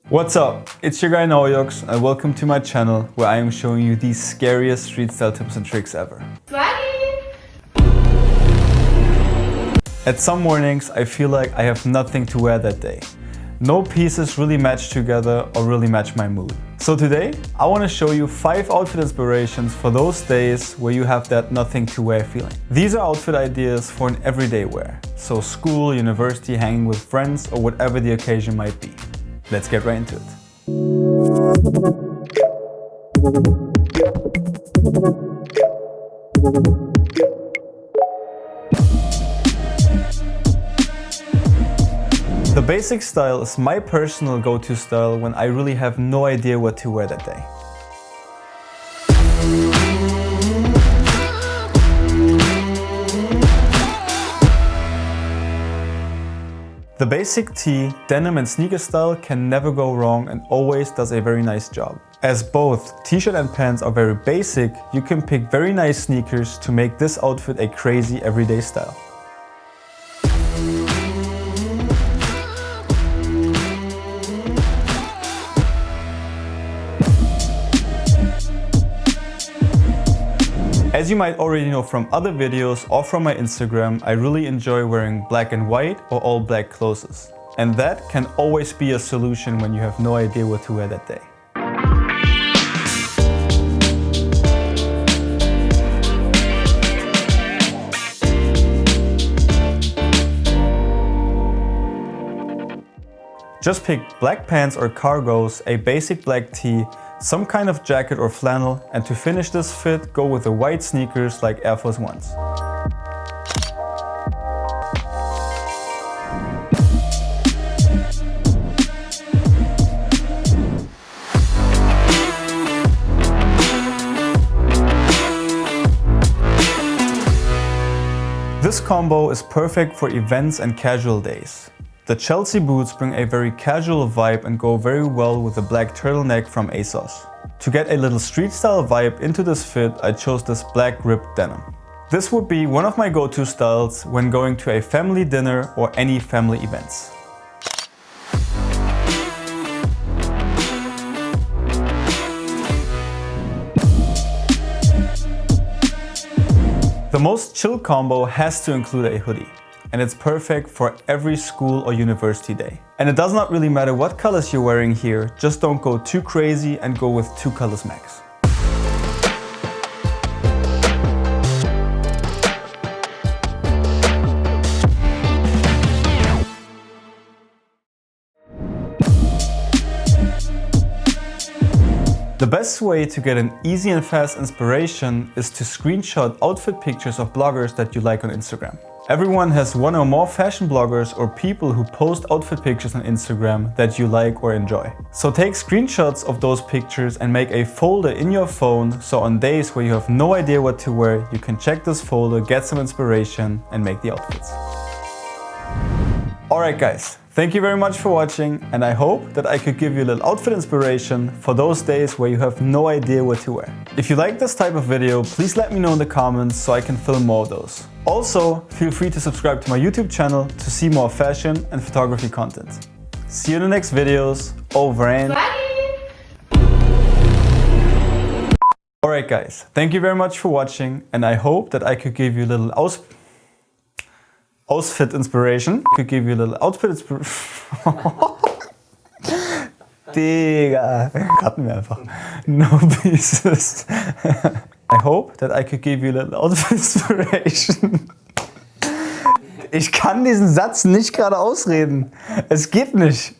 What's up? It's your guy NAUJOXX and welcome to my channel where I am showing you the scariest street style tips and tricks ever. At some mornings I feel like I have nothing to wear that day. No pieces really match together or really match my mood. So today I want to show you 5 outfit inspirations for those days where you have that nothing to wear feeling. These are outfit ideas for an everyday wear. So school, university, hanging with friends or whatever the occasion might be. Let's get right into it. The basic style is my personal go-to style when I really have no idea what to wear that day. The basic tee, denim and sneaker style can never go wrong and always does a very nice job. As both t-shirt and pants are very basic, you can pick very nice sneakers to make this outfit a crazy everyday style. As you might already know from other videos or from my Instagram, I really enjoy wearing black and white or all black clothes. And that can always be a solution when you have no idea what to wear that day. Just pick black pants or cargos, a basic black tee, some kind of jacket or flannel, and to finish this fit, go with the white sneakers like Air Force Ones. This combo is perfect for events and casual days. The Chelsea boots bring a very casual vibe and go very well with the black turtleneck from ASOS. To get a little street style vibe into this fit, I chose this black ripped denim. This would be one of my go-to styles when going to a family dinner or any family events. The most chill combo has to include a hoodie. And it's perfect for every school or university day. And it does not really matter what colors you're wearing here, just don't go too crazy and go with 2 colors max. The best way to get an easy and fast inspiration is to screenshot outfit pictures of bloggers that you like on Instagram. Everyone has one or more fashion bloggers or people who post outfit pictures on Instagram that you like or enjoy. So take screenshots of those pictures and make a folder in your phone, so on days where you have no idea what to wear, you can check this folder, get some inspiration and make the outfits. Alright guys, thank you very much for watching, and I hope that I could give you a little outfit inspiration for those days where you have no idea what to wear. If you like this type of video, please let me know in the comments so I can film more of those. Also, feel free to subscribe to my YouTube channel to see more fashion and photography content. See you in the next videos. Over and... Alright guys, thank you very much for watching, and I hope that I could give you a little outfit inspiration. Digga, cutten wir einfach. No pieces. I hope that I could give you a little outfit inspiration. Ich kann diesen Satz nicht gerade ausreden. Es geht nicht.